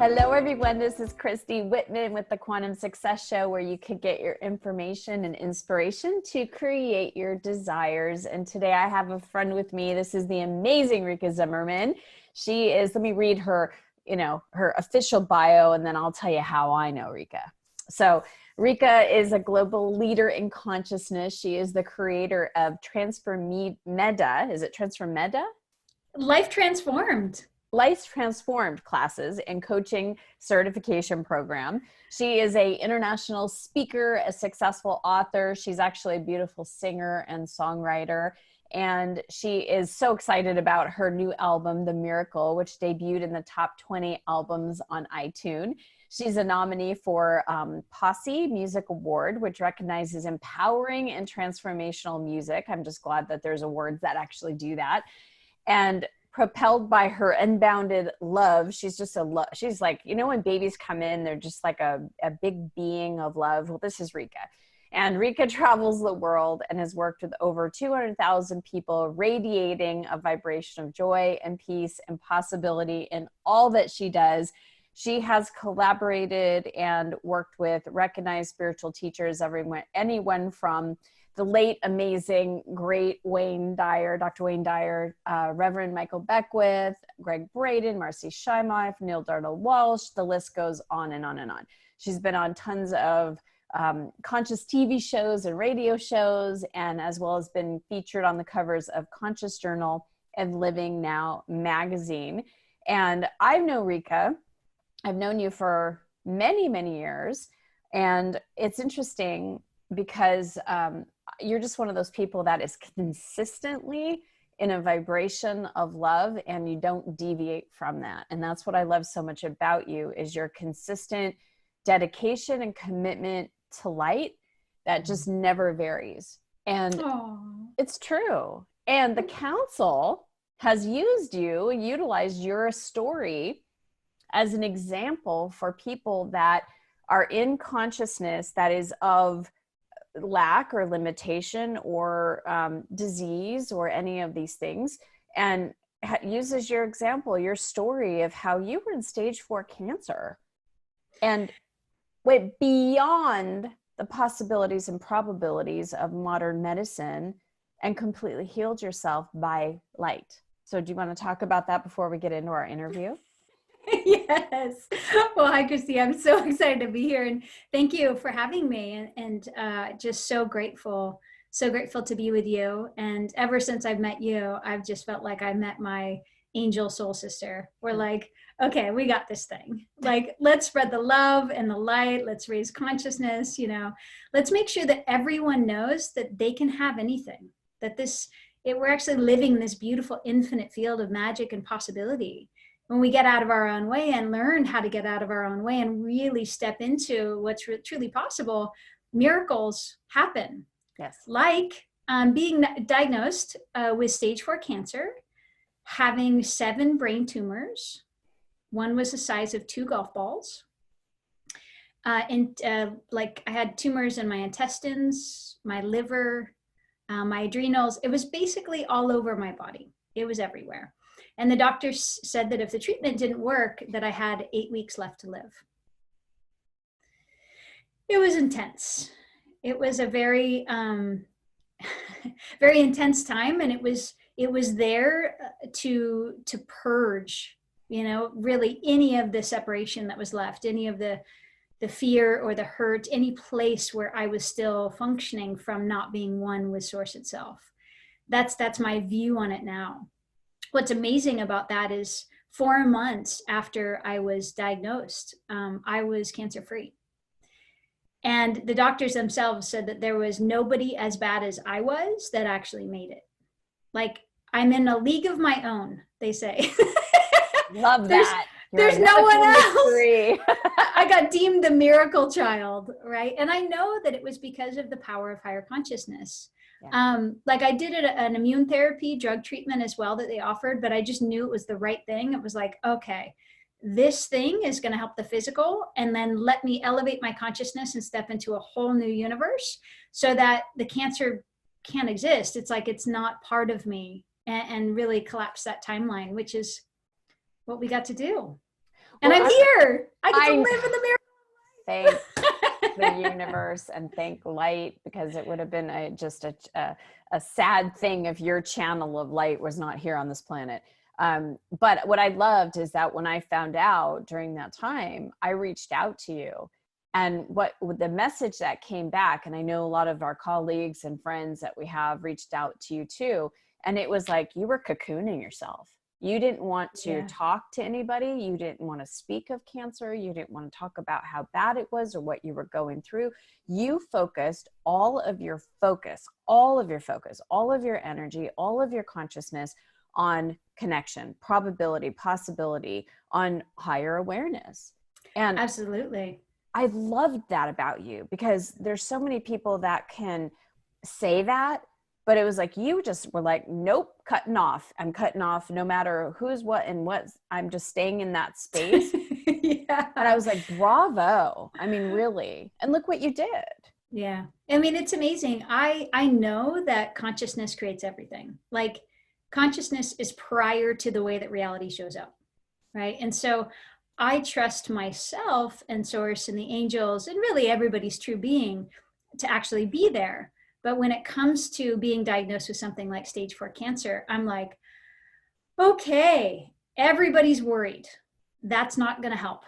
Hello, everyone. This is Christy Whitman with the Quantum Success Show, where you could get your information and inspiration to create your desires. And today I have a friend with me. This is the amazing Rikka Zimmerman. She is, let me read her, her official bio, and then I'll tell you how I know Rikka. So Rikka is a global leader in consciousness. She is the creator of Transformeda. Is it Transformeda? Life Transformed. Life Transformed classes and coaching certification program. She is an international speaker, a successful author. She's actually a beautiful singer and songwriter. And she is so excited about her new album, The Miracle, which debuted in the top 20 albums on iTunes. She's a nominee for Posse Music Award, which recognizes empowering and transformational music. I'm just glad that there's awards that actually do that. And propelled by her unbounded love, she's just she's like, when babies come in, they're just like a big being of love. Well, this is Rikka. And Rikka travels the world and has worked with over 200,000 people, radiating a vibration of joy and peace and possibility in all that she does. She has collaborated and worked with recognized spiritual teachers, anyone from the late, amazing, great Dr. Wayne Dyer, Reverend Michael Beckwith, Greg Braden, Marcy Shimoff, Neil Darnell Walsh. The list goes on and on and on. She's been on tons of conscious TV shows and radio shows, and as well as been featured on the covers of Conscious Journal and Living Now magazine. And I know Rikka. I've known you for many, many years. And it's interesting because you're just one of those people that is consistently in a vibration of love, and you don't deviate from that. And that's what I love so much about you, is your consistent dedication and commitment to light that just never varies. And It's true. And the council has utilized your story as an example for people that are in consciousness that is of lack or limitation or disease or any of these things, and uses your example, your story of how you were in stage 4 cancer and went beyond the possibilities and probabilities of modern medicine and completely healed yourself by light. So do you want to talk about that before we get into our interview? Yes. Well, hi, Christy. I'm so excited to be here, and thank you for having me. And just so grateful to be with you. And ever since I've met you, I've just felt like I met my angel soul sister. We're like, okay, we got this thing. Like, let's spread the love and the light. Let's raise consciousness. Let's make sure that everyone knows that they can have anything. That we're actually living this beautiful infinite field of magic and possibility. When we get out of our own way and learn how to get out of our own way and really step into what's truly possible, miracles happen. Yes. Like being diagnosed with stage 4 cancer, having 7 brain tumors. One was the size of 2 golf balls. I had tumors in my intestines, my liver, my adrenals. It was basically all over my body. It was everywhere. And the doctors said that if the treatment didn't work, that I had 8 weeks left to live. It was intense. It was a very, very intense time. And it was there to purge, really any of the separation that was left, any of the fear or the hurt, any place where I was still functioning from not being one with Source itself. That's my view on it now. What's amazing about that is 4 months after I was diagnosed, I was cancer-free. And the doctors themselves said that there was nobody as bad as I was that actually made it. Like, I'm in a league of my own, they say. Love that. There's no one else. I got deemed the miracle child, right? And I know that it was because of the power of higher consciousness. Yeah. I did an immune therapy drug treatment as well that they offered, but I just knew it was the right thing. It was like, okay, this thing is going to help the physical, and then let me elevate my consciousness and step into a whole new universe so that the cancer can't exist. It's like, it's not part of me, and really collapse that timeline, which is what we got to do. And Well, I'm here. I get to I live in the mirror. thank the universe and thank light, because it would have been just a sad thing if your channel of light was not here on this planet. But what I loved is that when I found out during that time, I reached out to you. And what the message that came back, and I know a lot of our colleagues and friends that we have reached out to you too, and it was like you were cocooning yourself. You didn't want to talk to anybody. You didn't want to speak of cancer. You didn't want to talk about how bad it was or what you were going through. You focused all of your focus, all of your energy, all of your consciousness on connection, probability, possibility, on higher awareness. And absolutely. I loved that about you, because there's so many people that can say that, but it was like, you just were like, nope, cutting off. I'm cutting off no matter who's what and what. I'm just staying in that space. Yeah. And I was like, bravo. I mean, really. And look what you did. Yeah. I mean, it's amazing. I know that consciousness creates everything. Like, consciousness is prior to the way that reality shows up. Right. And so I trust myself and source and the angels and really everybody's true being to actually be there. But when it comes to being diagnosed with something like stage 4 cancer, I'm like, okay, everybody's worried. That's not going to help.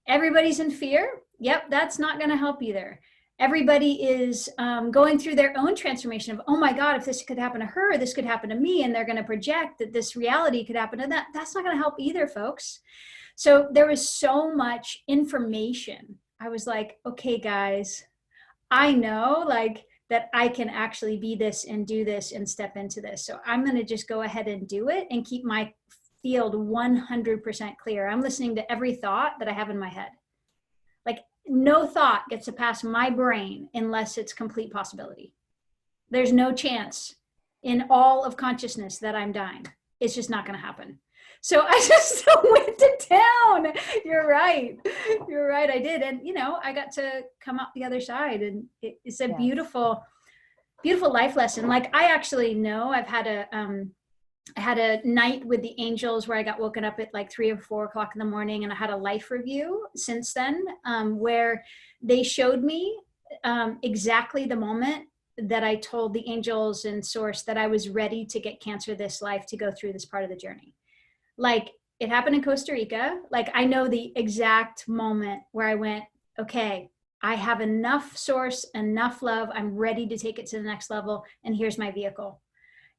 Everybody's in fear. Yep, that's not going to help either. Everybody is going through their own transformation of, oh my God, if this could happen to her, this could happen to me. And they're going to project that this reality could happen to that. That's not going to help either, folks. So there was so much information. I was like, okay, guys, I know like that I can actually be this and do this and step into this. So I'm going to just go ahead and do it and keep my field 100% clear. I'm listening to every thought that I have in my head. Like, no thought gets to pass my brain unless it's complete possibility. There's no chance in all of consciousness that I'm dying. It's just not going to happen. So I just went to town. You're right. I did. And, I got to come out the other side, and it's a beautiful, beautiful life lesson. Like, I actually know I've had I had a night with the angels where I got woken up at like 3 or 4 o'clock in the morning, and I had a life review since then, where they showed me exactly the moment that I told the angels and source that I was ready to get cancer this life, to go through this part of the journey. Like, it happened in Costa Rica. Like, I know the exact moment where I went, okay, I have enough source, enough love. I'm ready to take it to the next level. And here's my vehicle.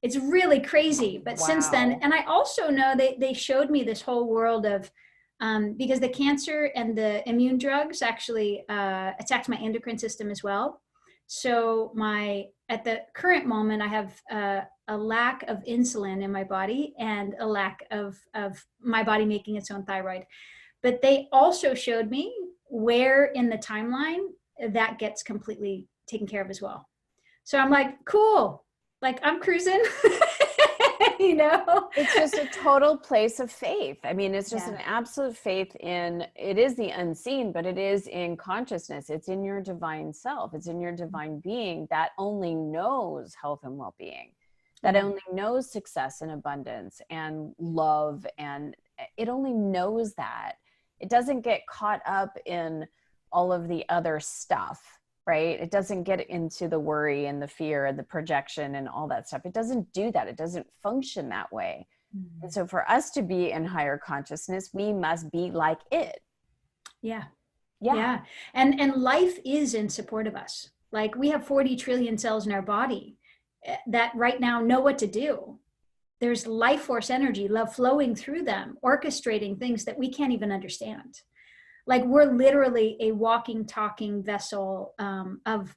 It's really crazy. But since then, and I also know they showed me this whole world of, because the cancer and the immune drugs actually attacked my endocrine system as well. So at the current moment, I have a lack of insulin in my body and a lack of my body making its own thyroid. But they also showed me where in the timeline that gets completely taken care of as well. So I'm like, cool, like I'm cruising. It's just a total place of faith. I mean, it's just an absolute faith in, it is the unseen, but it is in consciousness. It's in your divine self. It's in your divine being that only knows health and well-being, that only knows success and abundance and love. And it only knows that. It doesn't get caught up in all of the other stuff. Right? It doesn't get into the worry and the fear and the projection and all that stuff. It doesn't do that. It doesn't function that way. Mm-hmm. And so for us to be in higher consciousness, we must be like it. Yeah. And life is in support of us. Like, we have 40 trillion cells in our body that right now know what to do. There's life force energy, love flowing through them, orchestrating things that we can't even understand. Like, we're literally a walking, talking vessel of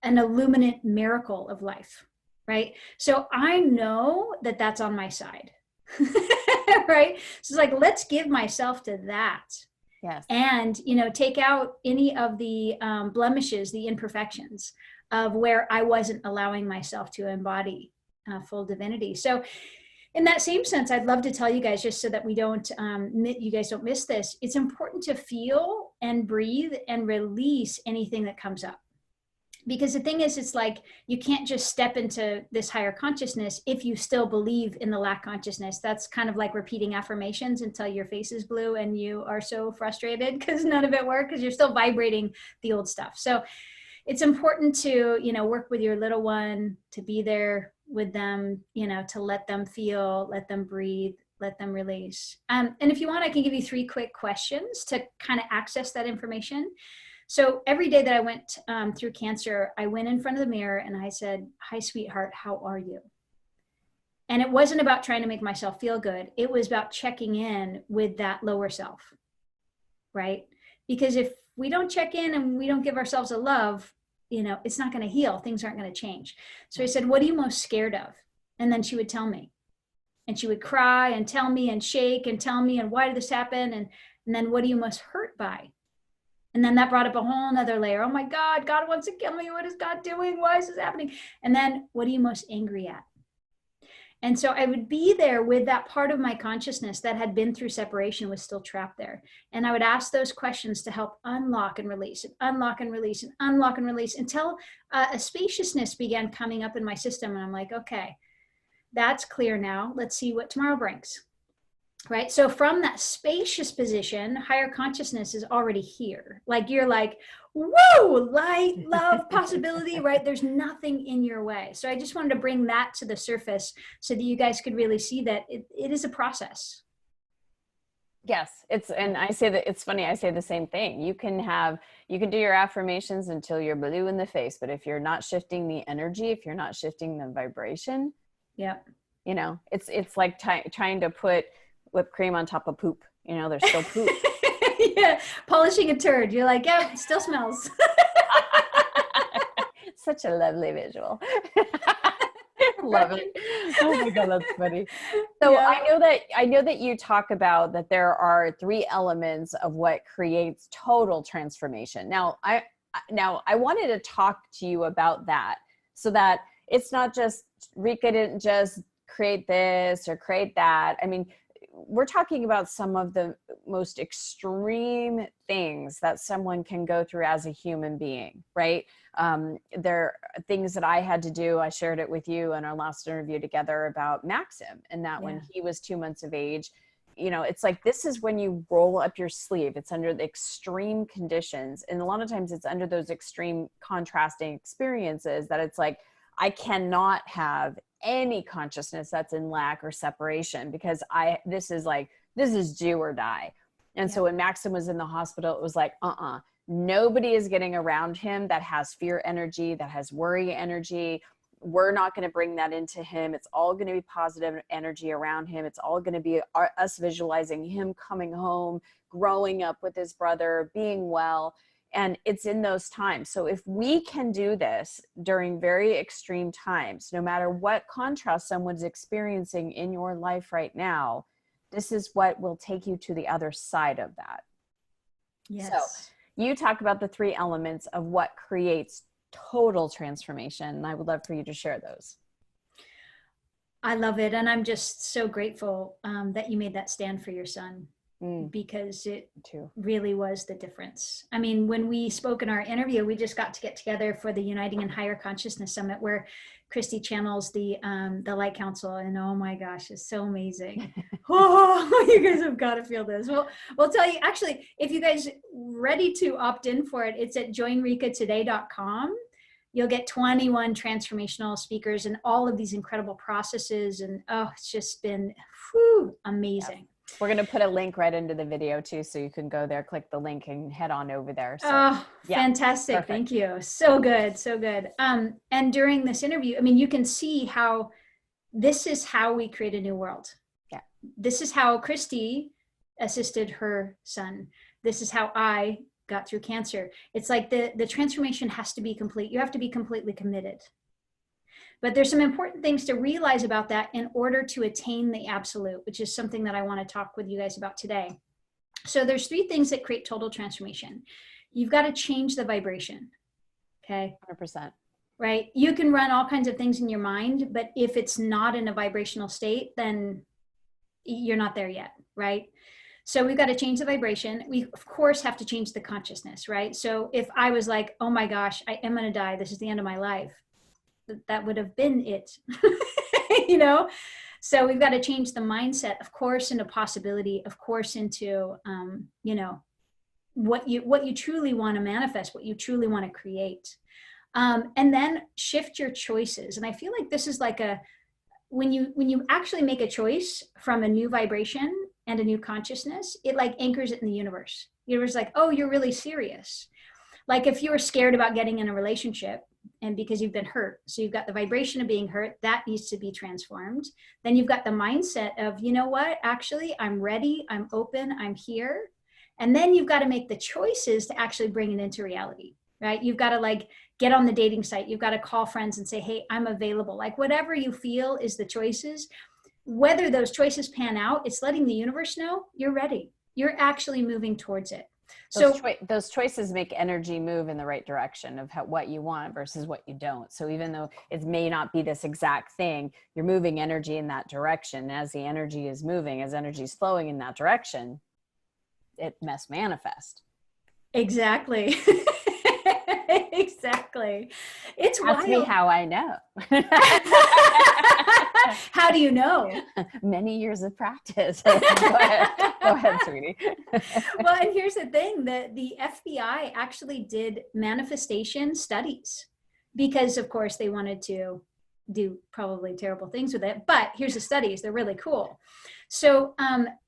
an illuminate miracle of life, right? So I know that that's on my side, right? So it's like, let's give myself to that. Yes. And, take out any of the blemishes, the imperfections of where I wasn't allowing myself to embody full divinity. So in that same sense, I'd love to tell you guys, just so that we don't, you guys don't miss this. It's important to feel and breathe and release anything that comes up. Because the thing is, it's like, you can't just step into this higher consciousness if you still believe in the lack consciousness. That's kind of like repeating affirmations until your face is blue and you are so frustrated because none of it worked, because you're still vibrating the old stuff. So it's important to, work with your little one, to be there with them, to let them feel, let them breathe, let them release. And if you want, I can give you 3 quick questions to kind of access that information. So every day that I went through cancer, I went in front of the mirror and I said, "Hi, sweetheart, how are you?" And it wasn't about trying to make myself feel good. It was about checking in with that lower self, right? Because if we don't check in and we don't give ourselves a love, it's not going to heal. Things aren't going to change. So I said, "What are you most scared of?" And then she would tell me. And she would cry and tell me and shake and tell me, and why did this happen? And then, "What are you most hurt by?" And then that brought up a whole nother layer. "Oh my God, God wants to kill me. What is God doing? Why is this happening?" And then, "What are you most angry at?" And so I would be there with that part of my consciousness that had been through separation, was still trapped there. And I would ask those questions to help unlock and release, and unlock and release, and unlock and release, until a spaciousness began coming up in my system. And I'm like, okay, that's clear now. Let's see what tomorrow brings. Right? So from that spacious position, higher consciousness is already here. Like, you're like, whoa, light, love, possibility, right? There's nothing in your way. So I just wanted to bring that to the surface so that you guys could really see that it is a process. Yes, and I say that, it's funny, I say the same thing. You can do your affirmations until you're blue in the face, but if you're not shifting the energy, if you're not shifting the vibration, yeah, it's like trying to put whipped cream on top of poop. There's still poop. Yeah, polishing a turd. You're like, yeah, it still smells. Such a lovely visual. Love it. Oh my God, that's funny. So yeah. I know that you talk about that there are 3 elements of what creates total transformation. Now I wanted to talk to you about that, so that it's not just Rikka didn't just create this or create that. I mean, we're talking about some of the most extreme things that someone can go through as a human being, right? There are things that I had to do. I shared it with you in our last interview together about Maxim, and that when he was 2 months of age, it's like, this is when you roll up your sleeve. It's under the extreme conditions. And a lot of times it's under those extreme contrasting experiences that it's like, I cannot have any consciousness that's in lack or separation, because this is do or die. And so when Maxim was in the hospital, it was like, nobody is getting around him that has fear energy, that has worry energy. We're not going to bring that into him. It's all going to be positive energy around him. It's all going to be us visualizing him coming home, growing up with his brother, being well. And it's in those times. So if we can do this during very extreme times, no matter what contrast someone's experiencing in your life right now, this is what will take you to the other side of that. Yes. So you talk about the 3 elements of what creates total transformation. And I would love for you to share those. I love it. And I'm just so grateful that you made that stand for your son. Because it really was the difference. I mean, when we spoke in our interview, we just got to get together for the Uniting in Higher Consciousness Summit, where Christy channels the Light Council, and oh my gosh, it's so amazing. Oh, you guys have got to feel this. Well, we'll tell you, actually, if you guys ready to opt in for it, it's at joinrikkatoday.com. You'll get 21 transformational speakers and all of these incredible processes, and it's just been amazing. Yeah. We're going to put a link right into the video too, so you can go there, click the link, and head on over there. So, fantastic. Perfect. Thank you. So good. So good. And during this interview, I mean, you can see how this is how we create a new world. Yeah. This is how Christy assisted her son. This is how I got through cancer. It's like the transformation has to be complete. You have to be completely committed. But there's some important things to realize about that in order to attain the absolute, which is something that I want to talk with you guys about today. So there's 3 things that create total transformation. You've got to change the vibration. Okay. 100%. Right. You can run all kinds of things in your mind, but if it's not in a vibrational state, then you're not there yet. Right. So we've got to change the vibration. We, of course, have to change the consciousness, right? So if I was like, oh my gosh, I am going to die, this is the end of my life, that would have been it, you know? So we've got to change the mindset, of course, into possibility, of course, into, you know, what you truly want to manifest, what you truly want to create. And then shift your choices. And I feel like this is like when you actually make a choice from a new vibration and a new consciousness, it like anchors it in the universe. The universe is like, oh, you're really serious. Like if you were scared about getting in a relationship and because you've been hurt, so you've got the vibration of being hurt, that needs to be transformed. Then you've got the mindset of, you know what, actually, I'm ready, I'm open, I'm here. And then you've got to make the choices to actually bring it into reality, right? You've got to like get on the dating site. You've got to call friends and say, hey, I'm available. Like whatever you feel is the choices. Whether those choices pan out, it's letting the universe know you're ready. You're actually moving towards it. So those choices make energy move in the right direction of what you want versus what you don't. So even though it may not be this exact thing, you're moving energy in that direction. As the energy is moving, as energy is flowing in that direction, it must manifest. Exactly. Exactly. It's Ask wild. me how I know. How do you know? Many years of practice. Go ahead, sweetie. Well, and here's the thing, that the FBI actually did manifestation studies because, of course, they wanted to do probably terrible things with it. But here's the studies. They're really cool. So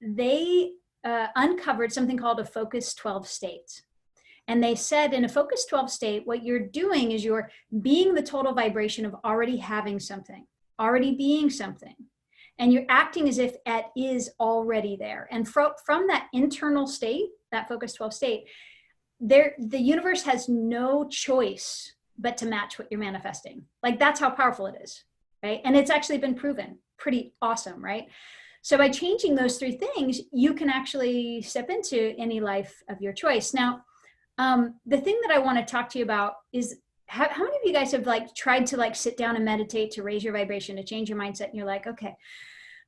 they uncovered something called a Focus 12 state. And they said in a Focus 12 state, what you're doing is you're being the total vibration of already having something, already being something. And you're acting as if it is already there. And from that internal state, that Focus 12 state, the universe has no choice but to match what you're manifesting. Like that's how powerful it is, right? And it's actually been proven pretty awesome, right? So by changing those three things, you can actually step into any life of your choice. Now, the thing that I want to talk to you about is how many of you guys have like tried to like sit down and meditate to raise your vibration, to change your mindset, and you're like, okay,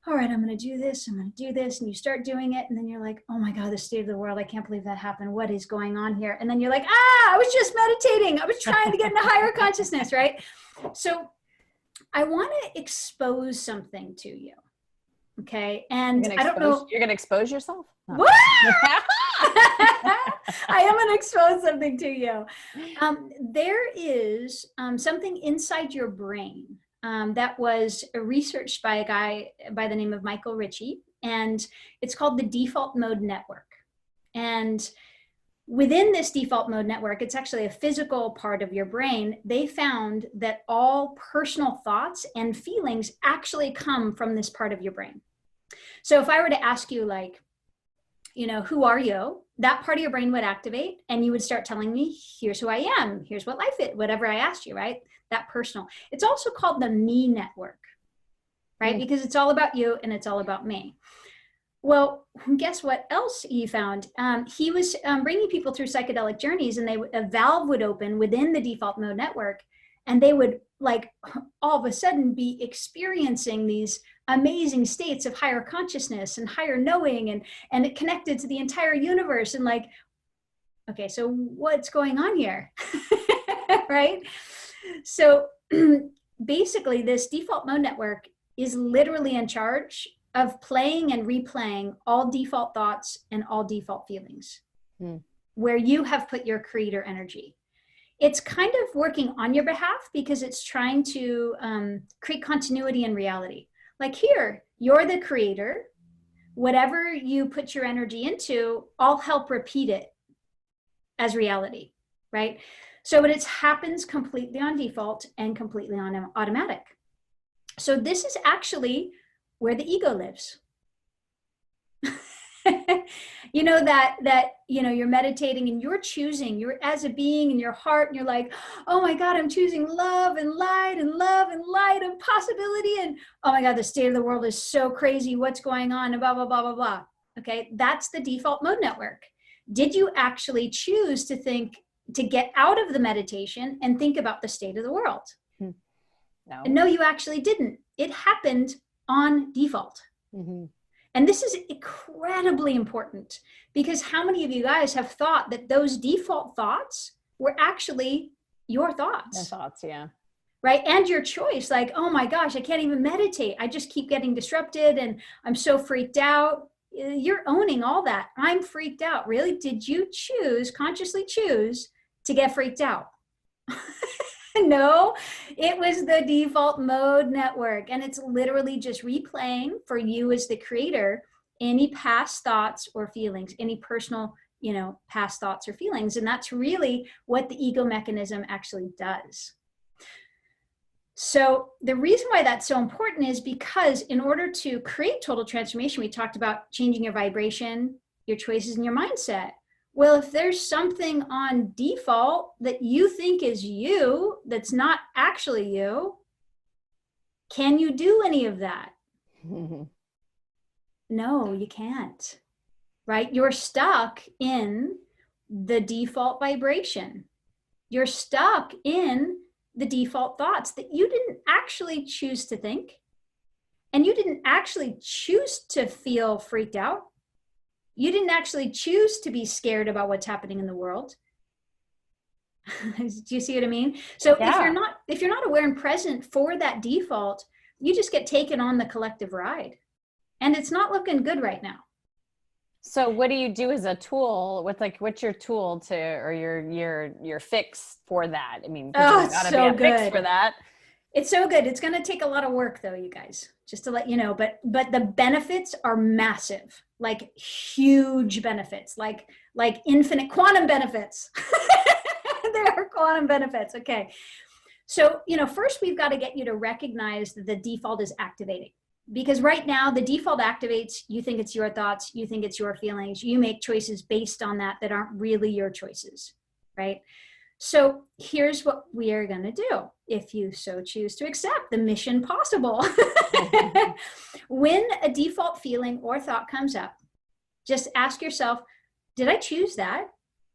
all right, I'm going to do this, I'm going to do this, and you start doing it, and then you're like, oh my God, the state of the world, I can't believe that happened. What is going on here? And then you're like, I was just meditating. I was trying to get into higher consciousness, right? So I want to expose something to you. Okay. And I don't know. You're going to expose yourself? Oh. What? I am going to expose something to you. There is something inside your brain that was researched by a guy by the name of Michael Ritchie, and it's called the default mode network. And within this default mode network, it's actually a physical part of your brain. They found that all personal thoughts and feelings actually come from this part of your brain. So if I were to ask you, like, you know, who are you? That part of your brain would activate and you would start telling me, here's who I am. Here's what life is, whatever I asked you, right? That personal. It's also called the me network, right? Because it's all about you and it's all about me. Well, guess what else he found? He was bringing people through psychedelic journeys, and a valve would open within the default mode network, and they would like all of a sudden be experiencing these amazing states of higher consciousness and higher knowing, and it connected to the entire universe. And like, okay, so what's going on here? Right? So basically this default mode network is literally in charge of playing and replaying all default thoughts and all default feelings where you have put your creator energy. It's kind of working on your behalf because it's trying to create continuity in reality. Like here, you're the creator. Whatever you put your energy into, I'll help repeat it as reality, right? So it happens completely on default and completely on automatic. So this is actually where the ego lives. You know, that you know, you're meditating and you're choosing, you're as a being in your heart, and you're like, oh my God, I'm choosing love and light and love and light and possibility, and oh my God, the state of the world is so crazy, what's going on, and blah blah blah blah blah. Okay, that's the default mode network. Did you actually choose to get out of the meditation and think about the state of the world? No. No, you actually didn't. It happened on default. And this is incredibly important, because how many of you guys have thought that those default thoughts were actually your thoughts? Your thoughts, yeah. Right? And your choice, like, oh my gosh, I can't even meditate. I just keep getting disrupted and I'm so freaked out. You're owning all that. I'm freaked out. Really? Did you consciously choose to get freaked out? No, it was the default mode network. And it's literally just replaying for you as the creator any past thoughts or feelings, any personal, past thoughts or feelings. And that's really what the ego mechanism actually does. So the reason why that's so important is because in order to create total transformation, we talked about changing your vibration, your choices, and your mindset. Well, if there's something on default that you think is you, that's not actually you, can you do any of that? No, you can't, right? You're stuck in the default vibration. You're stuck in the default thoughts that you didn't actually choose to think, and you didn't actually choose to feel freaked out. You didn't actually choose to be scared about what's happening in the world. Do you see what I mean? So yeah. if you're not aware and present for that default, you just get taken on the collective ride, and it's not looking good right now. So what do you do as a tool what's your tool to, or your fix for that? I mean, there's gotta be a fix for that. It's so good. It's going to take a lot of work though, you guys, just to let you know, but the benefits are massive, like huge benefits, like infinite quantum benefits. They are quantum benefits. Okay. So, first we've got to get you to recognize that the default is activating. Because right now the default activates, you think it's your thoughts, you think it's your feelings, you make choices based on that aren't really your choices, right? So here's what we are going to do, if you so choose to accept the mission possible. When a default feeling or thought comes up, just ask yourself, did I choose that?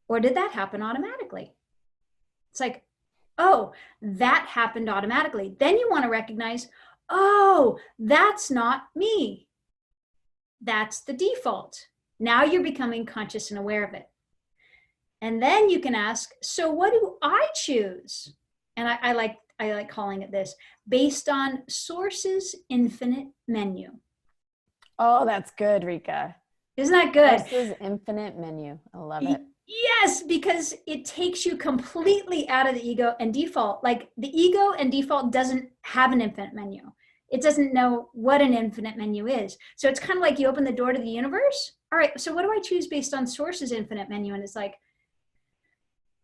Or did that happen automatically? It's like, oh, that happened automatically. Then you want to recognize, oh, that's not me. That's the default. Now you're becoming conscious and aware of it. And then you can ask, so what do I choose? And I like calling it this, based on Source's infinite menu. Oh, that's good, Rikka. Isn't that good? Source's infinite menu. I love it. Yes, because it takes you completely out of the ego and default. Like the ego and default doesn't have an infinite menu. It doesn't know what an infinite menu is. So it's kind of like you open the door to the universe. All right, so what do I choose based on Source's infinite menu? And it's like,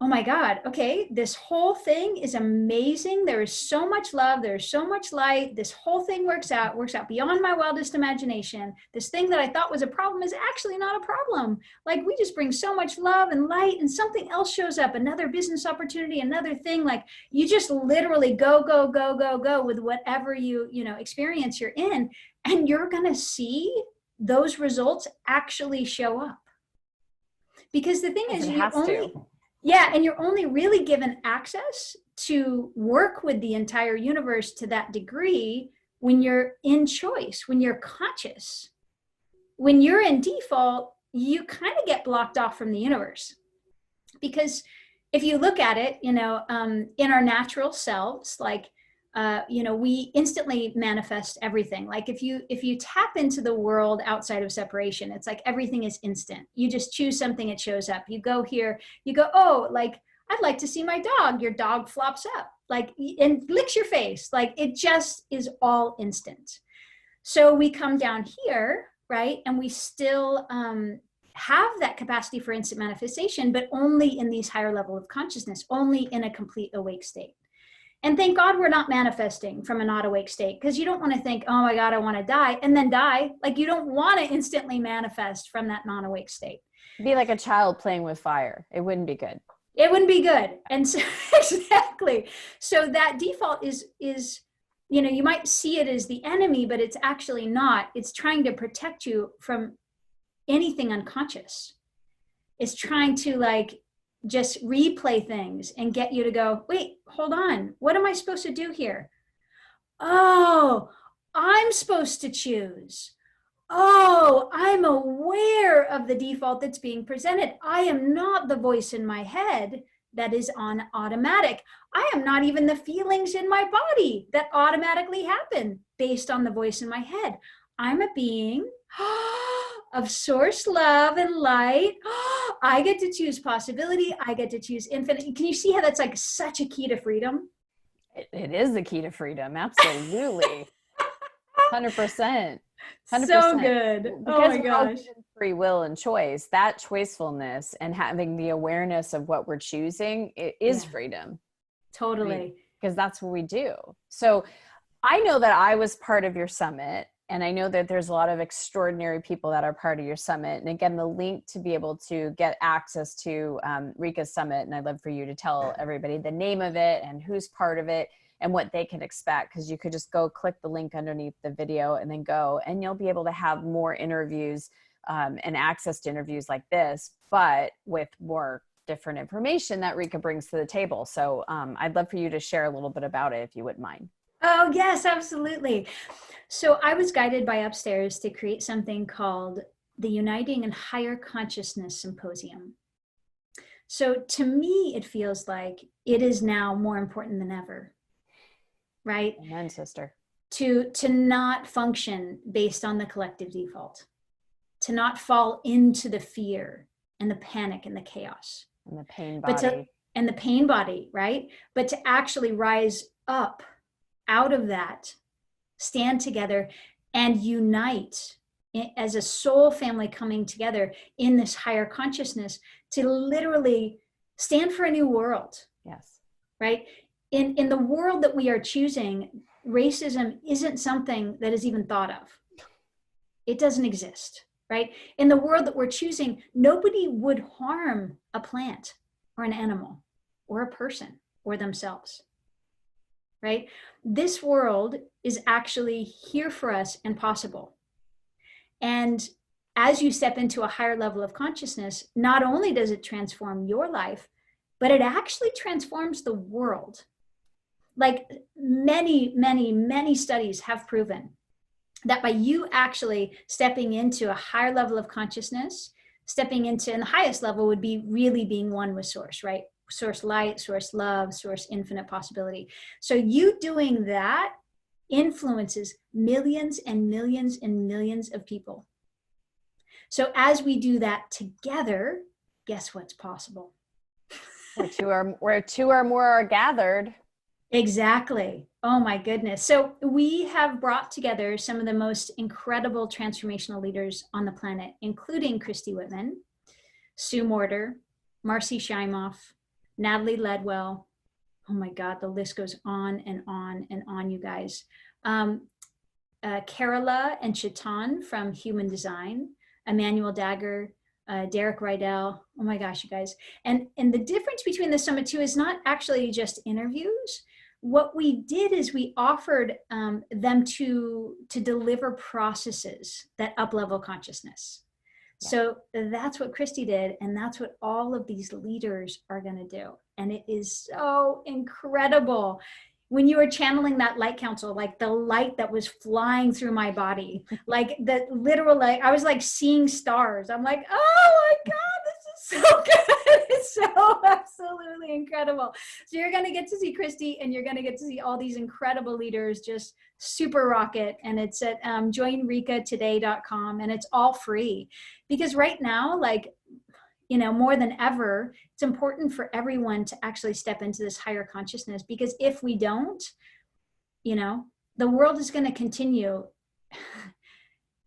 oh my God, okay, this whole thing is amazing. There is so much love. There's so much light. This whole thing works out beyond my wildest imagination. This thing that I thought was a problem is actually not a problem. Like we just bring so much love and light, and something else shows up, another business opportunity, another thing. Like you just literally go with whatever you experience you're in, and you're going to see those results actually show up. Because the thing is, and you're only really given access to work with the entire universe to that degree when you're in choice, when you're conscious. When you're in default, you kind of get blocked off from the universe. Because if you look at it, in our natural selves, like, we instantly manifest everything. Like if you tap into the world outside of separation, it's like everything is instant. You just choose something, it shows up. You go here, you go, oh, like I'd like to see my dog. Your dog flops up, like, and licks your face. Like it just is all instant. So we come down here, right? And we still have that capacity for instant manifestation, but only in these higher level of consciousness, only in a complete awake state. And thank God we're not manifesting from a not awake state, because you don't want to think, oh my God, I want to die, and then die. Like you don't want to instantly manifest from that non-awake state. It'd be like a child playing with fire. It wouldn't be good. It wouldn't be good. And so, exactly. So that default is, you might see it as the enemy, but it's actually not. It's trying to protect you from anything unconscious. It's trying to just replay things and get you to go, wait, hold on. What am I supposed to do here? Oh, I'm supposed to choose. oh, I'm aware of the default that's being presented. I am not the voice in my head that is on automatic. I am not even the feelings in my body that automatically happen based on the voice in my head. I'm a being of source love and light. I get to choose possibility. I get to choose infinite. Can you see how that's like such a key to freedom? It is the key to freedom. Absolutely. 100%. So 100%. good. Oh Because my we're all gosh. given free will and choice, that choicefulness and having the awareness of what we're choosing, it is Yeah, freedom. totally. Because that's what we do. So I know that I was part of your summit, and I know that there's a lot of extraordinary people that are part of your summit. And again, the link to be able to get access to Rikka's summit, and I'd love for you to tell everybody the name of it and who's part of it and what they can expect, because you could just go click the link underneath the video and then go, and you'll be able to have more interviews and access to interviews like this, but with more different information that Rikka brings to the table. So I'd love for you to share a little bit about it, if you wouldn't mind. Oh, yes, absolutely. So I was guided by Upstairs to create something called the Uniting and Higher Consciousness Symposium. So to me, it feels like it is now more important than ever, right? Amen, sister. To not function based on the collective default, to not fall into the fear and the panic and the chaos. And the pain body. And the pain body, right? But to actually rise up out of that, stand together and unite as a soul family coming together in this higher consciousness to literally stand for a new world. Yes. Right? In the world that we are choosing, racism isn't something that is even thought of. It doesn't exist, right? In the world that we're choosing, nobody would harm a plant or an animal or a person or themselves, right? This world is actually here for us and possible. And as you step into a higher level of consciousness, not only does it transform your life, but it actually transforms the world. Like many studies have proven that by you actually stepping into a higher level of consciousness, stepping into, and the highest level would be really being one with source, right? Source light, source love, source infinite possibility. So you doing that influences millions and millions and millions of people. So as we do that together, guess what's possible? Where two or more are gathered. Exactly. Oh my goodness. So we have brought together some of the most incredible transformational leaders on the planet, including Christy Whitman, Sue Morter, Marcy Shimoff, Natalie Ledwell. Oh my God, the list goes on and on and on, you guys. Kerala and Chetan from Human Design, Emmanuel Dagger, Derek Rydell. Oh my gosh, you guys. And the difference between the summit too is not actually just interviews. What we did is we offered them to deliver processes that up-level consciousness. Yeah. So that's what Christy did, and that's what all of these leaders are going to do. And it is so incredible. When you were channeling that light council, like the light that was flying through my body, like the literal light, I was like seeing stars. I'm like, oh my God, this is so good. It's so absolutely incredible. So you're going to get to see Christy, and you're going to get to see all these incredible leaders just super rocket. And it's at joinrikkatoday.com, and it's all free. Because right now, like, you know, more than ever, it's important for everyone to actually step into this higher consciousness, because if we don't, you know, the world is going to continue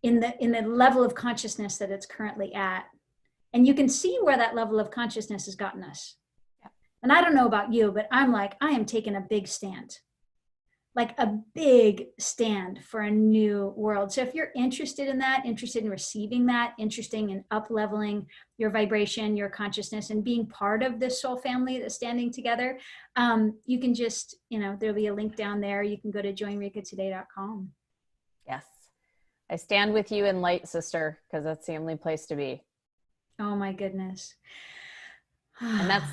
in the level of consciousness that it's currently at. And you can see where that level of consciousness has gotten us. Yeah. And I don't know about you, but I'm like, I am taking a big stand. Like a big stand for a new world. So if you're interested in that, interested in receiving that, interested in up-leveling your vibration, your consciousness, and being part of this soul family that's standing together, you can just, you know, there'll be a link down there. You can go to joinrikkatoday.com. Yes. I stand with you in light, sister, because that's the only place to be. Oh my goodness. And that's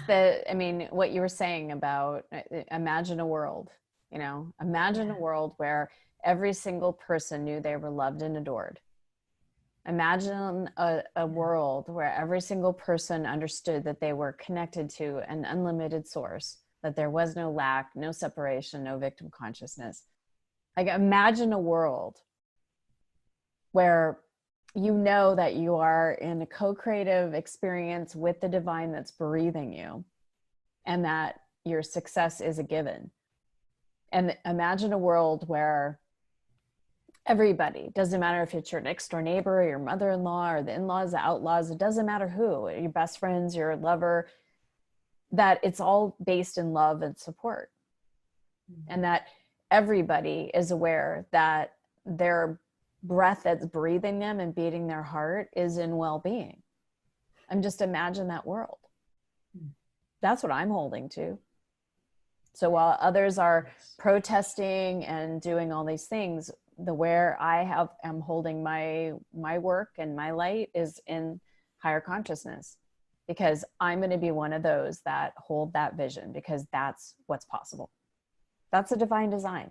what you were saying about imagine a world. You know, imagine a world where every single person knew they were loved and adored. Imagine a world where every single person understood that they were connected to an unlimited source, that there was no lack, no separation, no victim consciousness. Like, imagine a world where you know that you are in a co-creative experience with the divine that's breathing you, and that your success is a given. And imagine a world where everybody, doesn't matter if it's your next door neighbor or your mother-in-law or the in-laws, the outlaws, it doesn't matter who, your best friends, your lover, that it's all based in love and support. And that everybody is aware that their breath that's breathing them and beating their heart is in well-being. I'm just imagine that world. That's what I'm holding to. So while others are protesting and doing all these things, where I am holding my work and my light is in higher consciousness, because I'm going to be one of those that hold that vision, because that's what's possible. That's a divine design.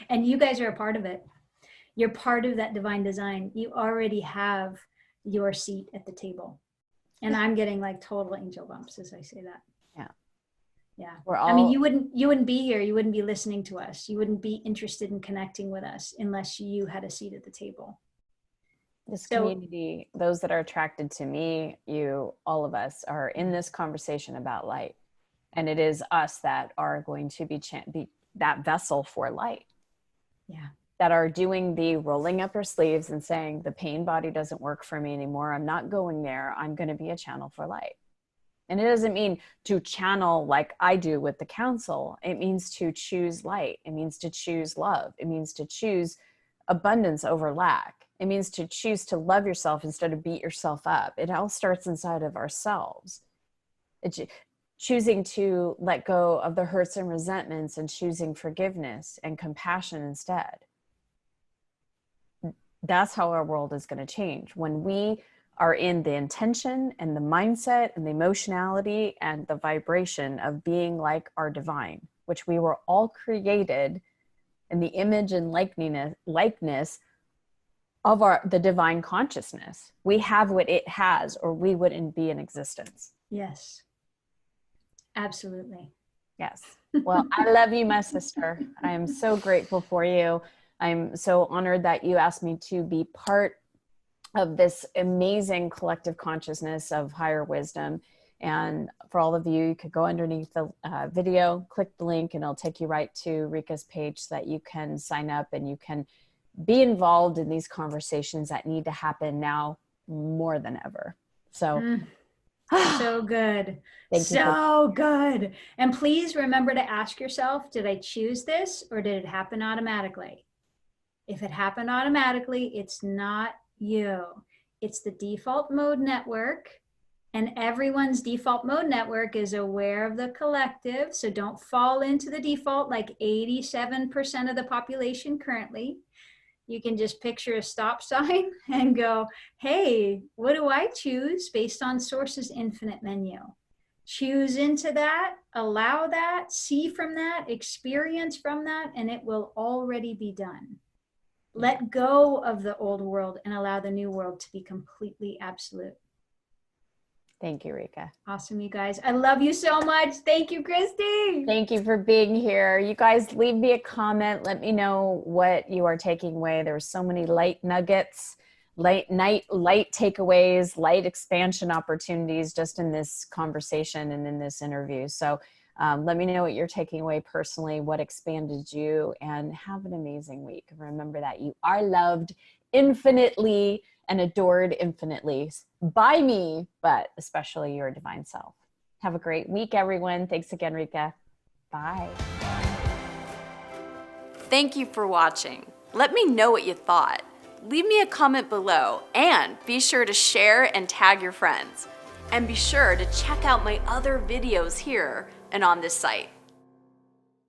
And you guys are a part of it. You're part of that divine design. You already have your seat at the table. And I'm getting like total angel bumps as I say that. Yeah. Yeah. We're all, I mean, you wouldn't be here. You wouldn't be listening to us. You wouldn't be interested in connecting with us unless you had a seat at the table. This community, those that are attracted to me, you, all of us are in this conversation about light. And it is us that are going to be that vessel for light. Yeah. That are doing the rolling up your sleeves and saying, the pain body doesn't work for me anymore. I'm not going there. I'm going to be a channel for light. And it doesn't mean to channel like I do with the council. It means to choose light. It means to choose love. It means to choose abundance over lack. It means to choose to love yourself instead of beat yourself up. It all starts inside of ourselves. It's choosing to let go of the hurts and resentments and choosing forgiveness and compassion instead. That's how our world is going to change. When we are in the intention and the mindset and the emotionality and the vibration of being like our divine, which we were all created in the image and likeness of the divine consciousness. We have what it has, or we wouldn't be in existence. Yes. Absolutely. Yes. Well, I love you, my sister. I am so grateful for you. I'm so honored that you asked me to be part of this amazing collective consciousness of higher wisdom. And for all of you, you could go underneath the video, click the link, and it'll take you right to Rikka's page so that you can sign up and you can be involved in these conversations that need to happen now more than ever. So, so good. Thank you. So good. And please remember to ask yourself, did I choose this or did it happen automatically? If it happened automatically, it's not you. It's the default mode network, and everyone's default mode network is aware of the collective. So don't fall into the default like 87% of the population currently. You can just picture a stop sign and go, hey, what do I choose based on Source's infinite menu? Choose into that, allow that, see from that, experience from that, and it will already be done. Let go of the old world and allow the new world to be completely absolute. Thank you, Rikka. Awesome, you guys. I love you so much. Thank you, Christy. Thank you for being here. You guys leave me a comment. Let me know what you are taking away. There were so many light nuggets, light takeaways, light expansion opportunities just in this conversation and in this interview. So let me know what you're taking away personally, what expanded you, and have an amazing week. Remember that you are loved infinitely and adored infinitely by me, but especially your divine self. Have a great week, everyone. Thanks again, Rikka. Bye. Thank you for watching. Let me know what you thought. Leave me a comment below and be sure to share and tag your friends. And be sure to check out my other videos here and on this site.